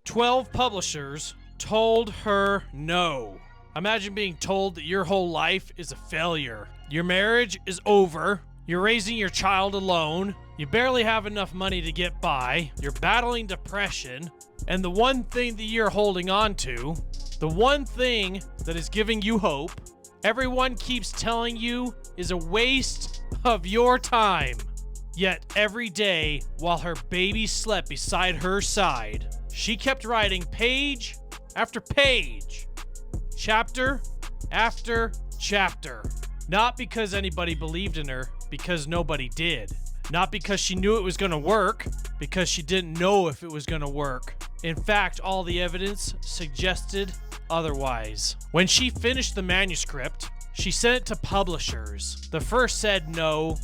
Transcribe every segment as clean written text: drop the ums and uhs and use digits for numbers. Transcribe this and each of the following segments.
12 publishers told her no. Imagine being told that your whole life is a failure. Your marriage is over. You're raising your child alone. You barely have enough money to get by. You're battling depression. And the one thing that you're holding on to, the one thing that is giving you hope, everyone keeps telling you is a waste of your time. Yet every day, while her baby slept beside her side, she kept writing page after page, chapter after chapter. Not because anybody believed in her, because nobody did. Not because she knew it was going to work, because she didn't know if it was going to work. In fact, all the evidence suggested otherwise. When she finished the manuscript, she sent it to publishers. The first said no,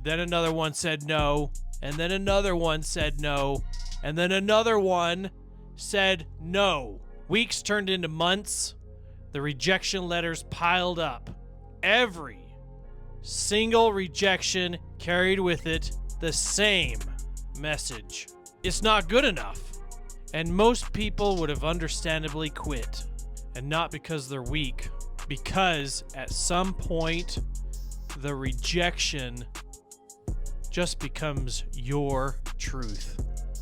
then another one said no, and then another one said no, and then another one said no. Weeks turned into months. The rejection letters piled up. Every single rejection carried with it the same message. It's not good enough. And most people would have understandably quit. And not because they're weak, because at some point, the rejection just becomes your truth.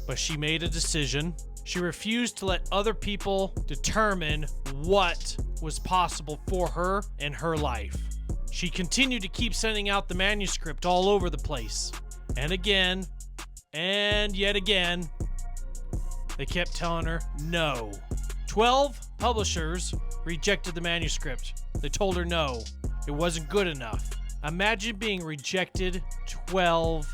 But she made a decision. She refused to let other people determine what was possible for her in her life. She continued to keep sending out the manuscript all over the place. And again, and yet again, they kept telling her no. 12 publishers rejected the manuscript. They told her no, it wasn't good enough. Imagine being rejected 12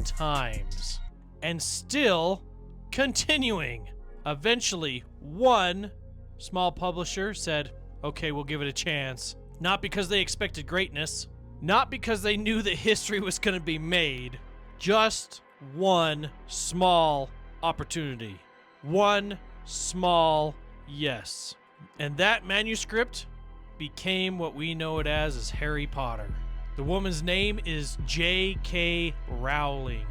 times and still continuing. Eventually, one small publisher said, okay, we'll give it a chance. Not because they expected greatness, not because they knew that history was going to be made, just one small opportunity. One small yes. And that manuscript became what we know it as Harry Potter. The woman's name is JK Rowling.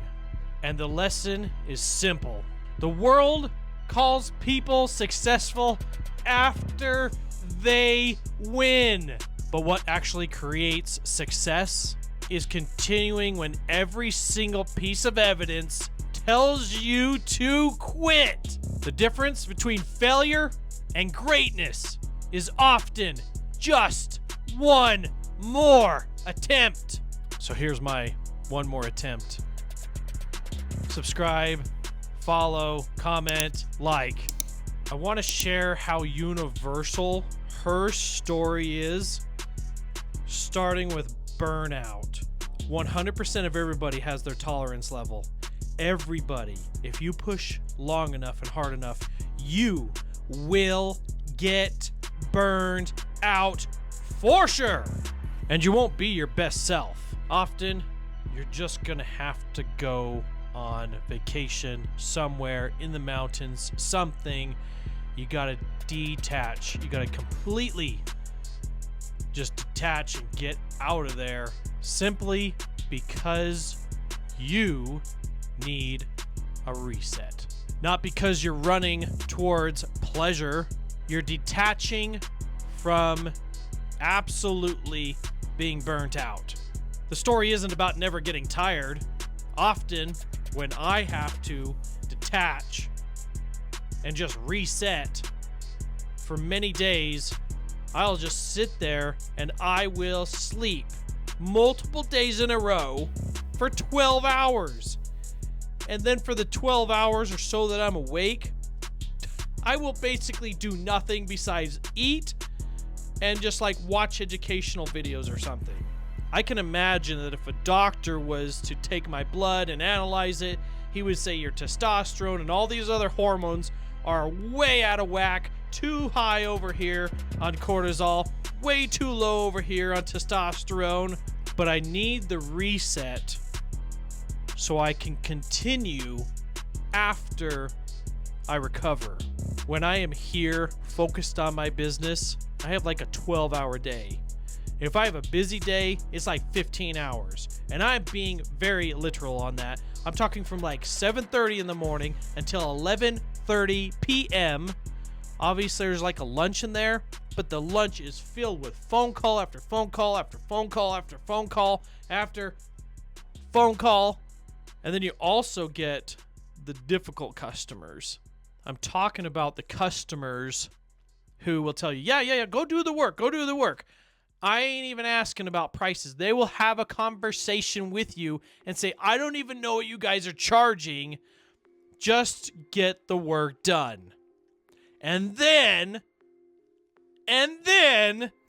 And the lesson is simple. The world calls people successful after they win. But what actually creates success is continuing when every single piece of evidence tells you to quit. The difference between failure and greatness is often just one more attempt. So here's my one more attempt. Subscribe, follow, comment, like. I want to share how universal her story is, starting with burnout. 100% of everybody has their tolerance level. Everybody, if you push long enough and hard enough, you will get burned out for sure. And you won't be your best self. Often, you're just gonna have to go on vacation somewhere in the mountains, something. You gotta detach. You gotta completely just detach and get out of there simply because you need a reset. Not because you're running towards pleasure. You're detaching from absolutely being burnt out. The story isn't about never getting tired. Often, when I have to detach and just reset for many days, I'll just sit there and I will sleep multiple days in a row for 12 hours. And then for the 12 hours or so that I'm awake, I will basically do nothing besides eat and just like watch educational videos or something. I can imagine that if a doctor was to take my blood and analyze it, he would say your testosterone and all these other hormones are way out of whack, too high over here on cortisol, way too low over here on testosterone. But I need the reset so I can continue after I recover. When I am here focused on my business, I have like a 12-hour day. If I have a busy day, it's like 15 hours. And I'm being very literal on that. I'm talking from like 7:30 in the morning until 4:30 p.m. Obviously, there's like a lunch in there, but the lunch is filled with phone call after phone call after phone call after phone call after phone call. And then you also get the difficult customers. I'm talking about the customers who will tell you, yeah, go do the work, go do the work. I ain't even asking about prices. They will have a conversation with you and say, I don't even know what you guys are charging. Just get the work done. And then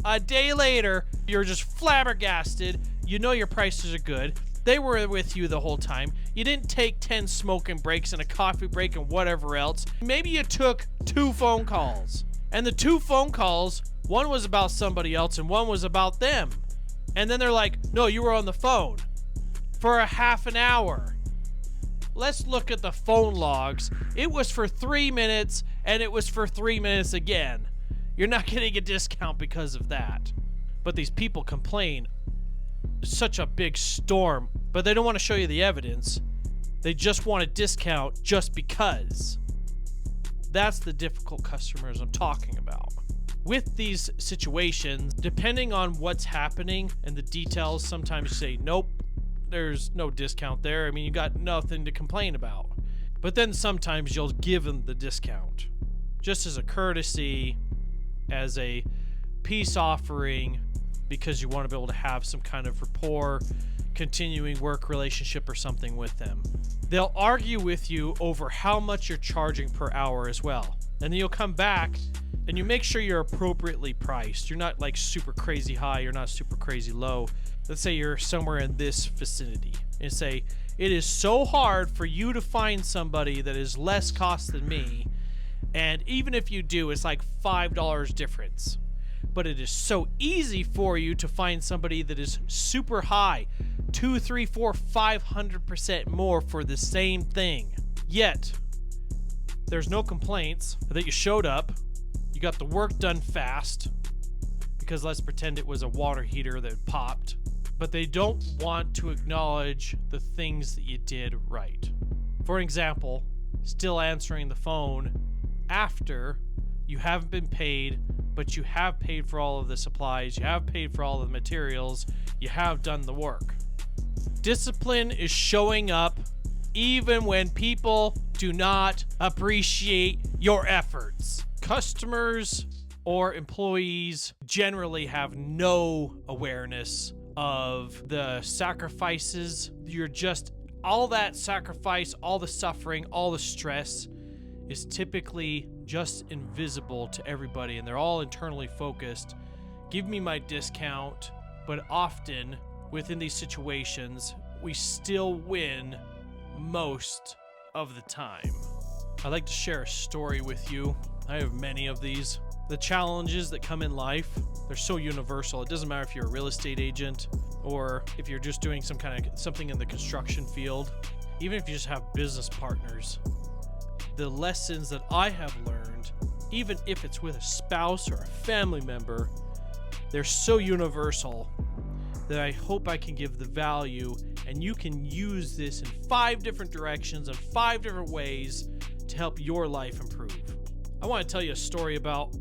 a day later, you're just flabbergasted. You know your prices are good. They were with you the whole time. You didn't take 10 smoking breaks and a coffee break and whatever else. Maybe you took 2 phone calls. And the 2 phone calls, one was about somebody else and one was about them. And then they're like, no, you were on the phone for a half an hour. Let's look at the phone logs. It was for 3 minutes and it was for 3 minutes again. You're not getting a discount because of that. But these people complain such a big storm, but they don't want to show you the evidence. They just want a discount just because. That's the difficult customers I'm talking about. With these situations, depending on what's happening and the details, sometimes you say, nope, there's no discount there. I mean, you got nothing to complain about. But then sometimes you'll give them the discount just as a courtesy, as a peace offering, because you want to be able to have some kind of rapport, continuing work relationship or something with them. They'll argue with you over how much you're charging per hour as well. And then you'll come back and you make sure you're appropriately priced. You're not like super crazy high, you're not super crazy low. Let's say you're somewhere in this vicinity and say, it is so hard for you to find somebody that is less cost than me. And even if you do, it's like $5 difference. But it is so easy for you to find somebody that is super high, 2, 3, 4, 500% more for the same thing. Yet, there's no complaints that you showed up, you got the work done fast, because let's pretend it was a water heater that popped, but they don't want to acknowledge the things that you did right. For example, still answering the phone after you haven't been paid, but you have paid for all of the supplies, you have paid for all of the materials, you have done the work. Discipline is showing up even when people do not appreciate your efforts. Customers or employees generally have no awareness of the sacrifices. You're just, all that sacrifice, all the suffering, all the stress is typically just invisible to everybody, and they're all internally focused. Give me my discount. But often within these situations, we still win most of the time. I'd like to share a story with you. I have many of these. The challenges that come in life, they're so universal. It doesn't matter if you're a real estate agent or if you're just doing something in the construction field, even if you just have business partners. The lessons that I have learned, even if it's with a spouse or a family member, they're so universal that I hope I can give the value, and you can use this in 5 different directions and 5 different ways to help your life improve. I want to tell you a story about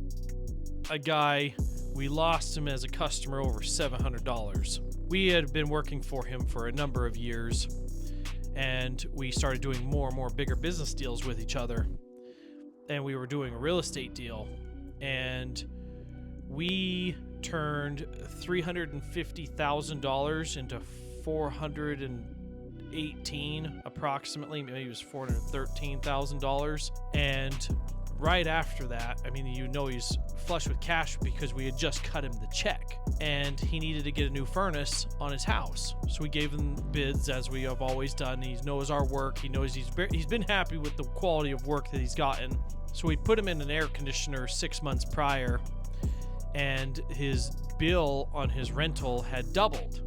a guy. We lost him as a customer over $700. We had been working for him for a number of years, and we started doing more and more bigger business deals with each other. And we were doing a real estate deal, and we turned $350,000 into $418 approximately. Maybe it was $413,000. And right after that, I mean, you know, he's flush with cash because we had just cut him the check, and he needed to get a new furnace on his house. So we gave him bids, as we have always done. He knows our work. He knows he's been happy with the quality of work that he's gotten. So we put him in an air conditioner 6 months prior, and his bill on his rental had doubled.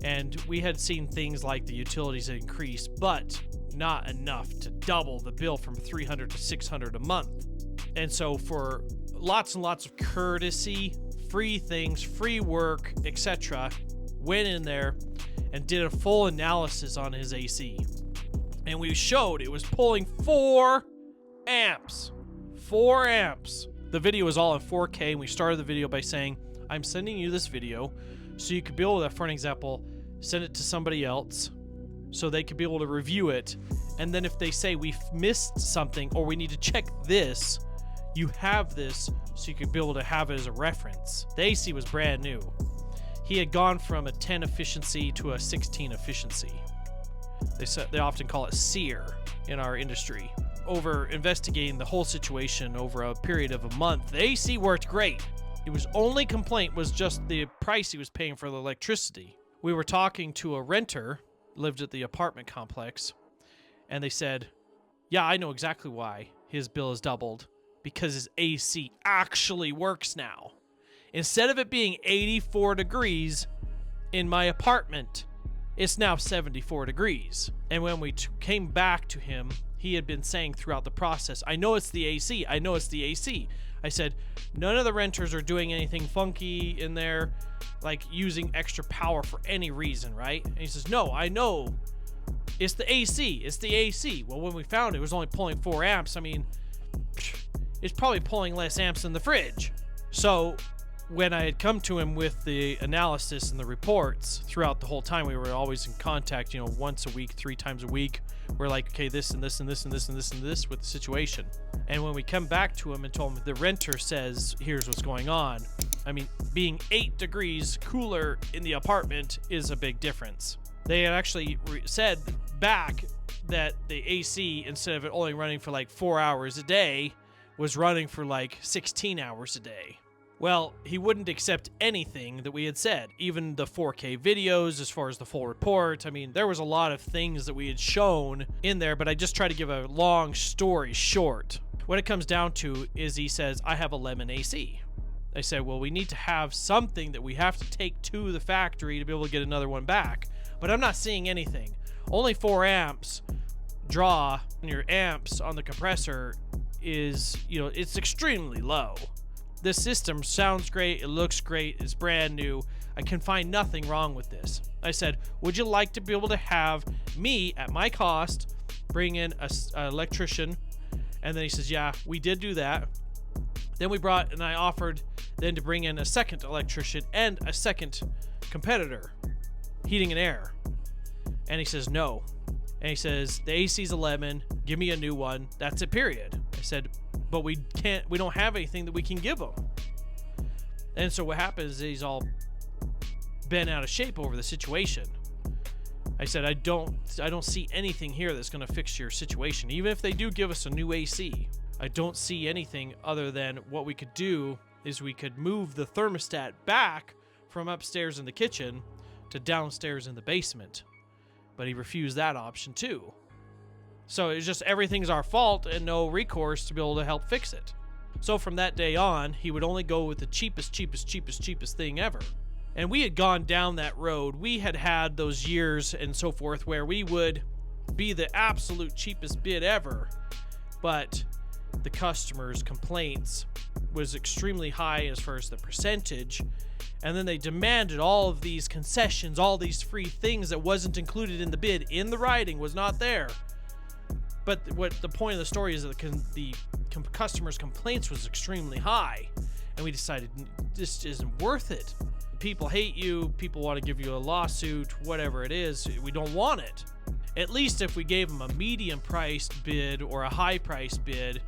And we had seen things like the utilities had increased, but not enough to double the bill from $300 to $600 a month. And so for lots and lots of courtesy, free things, free work, etc., went in there and did a full analysis on his AC. And we showed it was pulling 4 amps. 4 amps. The video was all in 4K, and we started the video by saying, I'm sending you this video so you could be able to, for an example, send it to somebody else so they could be able to review it. And then if they say we've missed something or we need to check this, you have this so you could be able to have it as a reference. The AC was brand new. He had gone from a 10 efficiency to a 16 efficiency. They often call it SEER in our industry. Over investigating the whole situation over a period of a month, the AC worked great. His only complaint was just the price he was paying for the electricity. We were talking to a renter, lived at the apartment complex, and they said, yeah, I know exactly why his bill is doubled, because his AC actually works now. Instead of it being 84 degrees in my apartment, it's now 74 degrees. And when we came back to him, he had been saying throughout the process, I know it's the AC, I know it's the AC. I said, none of the renters are doing anything funky in there, like using extra power for any reason, right? And he says, no, I know. It's the AC. It's the AC. Well, when we found it was only pulling 4 amps. I mean, it's probably pulling less amps than the fridge. So when I had come to him with the analysis and the reports throughout the whole time, we were always in contact, once a week, 3 times a week. We're like, okay, this and this and this and this and this and this with the situation. And when we come back to him and told him the renter says, here's what's going on. I mean, being 8 degrees cooler in the apartment is a big difference. They had actually said back that the AC, instead of it only running for like 4 hours a day, was running for like 16 hours a day. Well, he wouldn't accept anything that we had said, even the 4K videos as far as the full report. I mean, there was a lot of things that we had shown in there, but I just try to give a long story short. What it comes down to is he says, I have a lemon AC. I said, well, we need to have something that we have to take to the factory to be able to get another one back. But I'm not seeing anything. Only 4 amps draw on your amps on the compressor is, it's extremely low. This system sounds great, it looks great, it's brand new. I can find nothing wrong with this. I said, would you like to be able to have me, at my cost, bring in an electrician? And then he says, yeah, we did do that. Then I offered then to bring in a second electrician and a second competitor, heating and air. And he says, no. And he says, the AC's 11, give me a new one. That's it, period. I said, but we don't have anything that we can give him. And so what happens is he's all bent out of shape over the situation. I said, I don't see anything here that's going to fix your situation. Even if they do give us a new AC, I don't see anything other than what we could do is we could move the thermostat back from upstairs in the kitchen to downstairs in the basement. But he refused that option too. So it's just everything's our fault and no recourse to be able to help fix it. So from that day on, he would only go with the cheapest thing ever. And we had gone down that road. We had had those years and so forth where we would be the absolute cheapest bid ever, but the customer's complaints was extremely high as far as the percentage. And then they demanded all of these concessions, all these free things that wasn't included in the bid. In the writing, was not there. But what the point of the story is that the customer's complaints was extremely high. And we decided this isn't worth it. People hate you. People want to give you a lawsuit, whatever it is. We don't want it. At least if we gave them a medium-priced bid or a high-priced bid,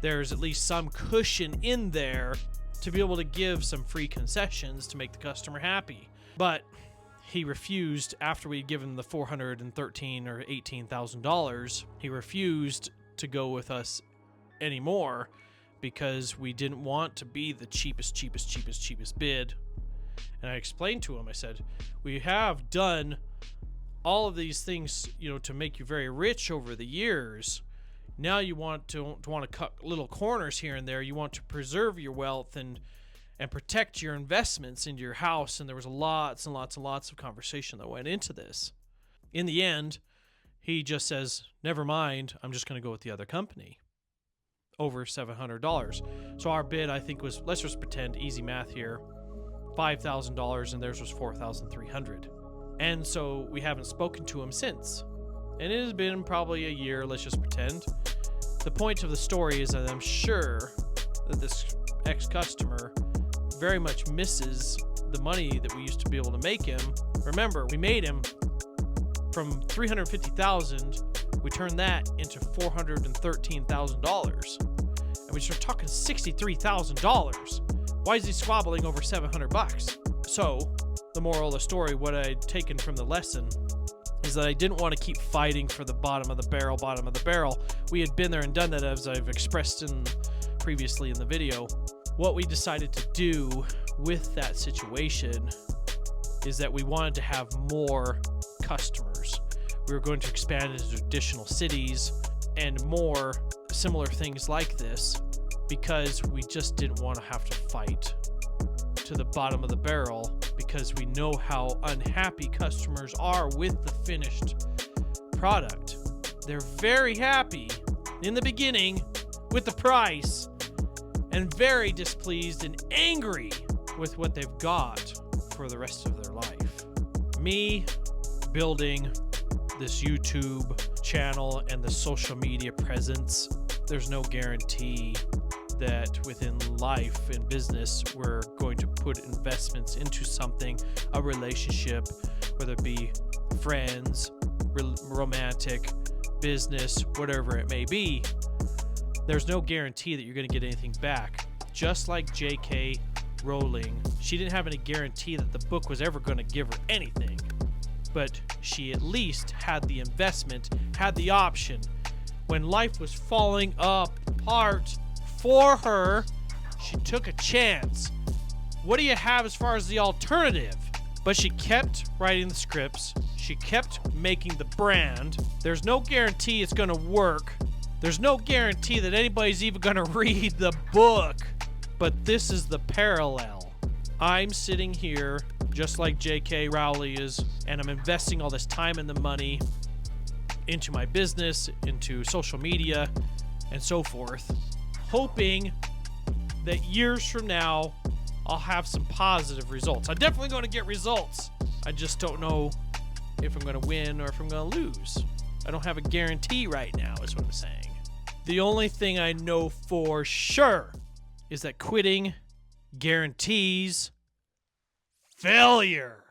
there's at least some cushion in there to be able to give some free concessions to make the customer happy. But he refused after we'd given the $413,000 or $18,000. He refused to go with us anymore because we didn't want to be the cheapest bid. And I explained to him, I said, we have done all of these things, to make you very rich over the years. Now you want to cut little corners here and there. You want to preserve your wealth and protect your investments into your house. And there was lots and lots of conversation that went into this. In the end, he just says, never mind, I'm just going to go with the other company. Over $700. So our bid, I think, was, let's just pretend, easy math here, $5,000, and theirs was $4,300. And so we haven't spoken to him since. And it has been probably a year, let's just pretend. The point of the story is that I'm sure that this ex-customer very much misses the money that we used to be able to make him. Remember, we made him from $350,000. We turned that into $413,000, and we start talking $63,000. Why is he squabbling over $700? So, the moral of the story, what I'd taken from the lesson, is that I didn't want to keep fighting for the bottom of the barrel. We had been there and done that, as I've expressed previously in the video. What we decided to do with that situation is that we wanted to have more customers. We were going to expand into additional cities and more similar things like this, because we just didn't want to have to fight to the bottom of the barrel, because we know how unhappy customers are with the finished product. They're very happy in the beginning with the price and very displeased and angry with what they've got for the rest of their life. Me building this YouTube channel and the social media presence, there's no guarantee that within life and business we're going to put investments into something, a relationship, whether it be friends, romantic, business, whatever it may be. There's no guarantee that you're going to get anything back. Just like JK Rowling, she didn't have any guarantee that the book was ever going to give her anything, but she at least had the investment, had the option. When life was falling apart for her, she took a chance. What do you have as far as the alternative? But she kept writing the scripts. She kept making the brand. There's no guarantee it's going to work. There's no guarantee that anybody's even going to read the book. But this is the parallel. I'm sitting here just like JK Rowling is, and I'm investing all this time and the money into my business, into social media, and so forth, hoping that years from now I'll have some positive results. I'm definitely going to get results. I just don't know if I'm going to win or if I'm going to lose. I don't have a guarantee right now, is what I'm saying. The only thing I know for sure is that quitting guarantees failure.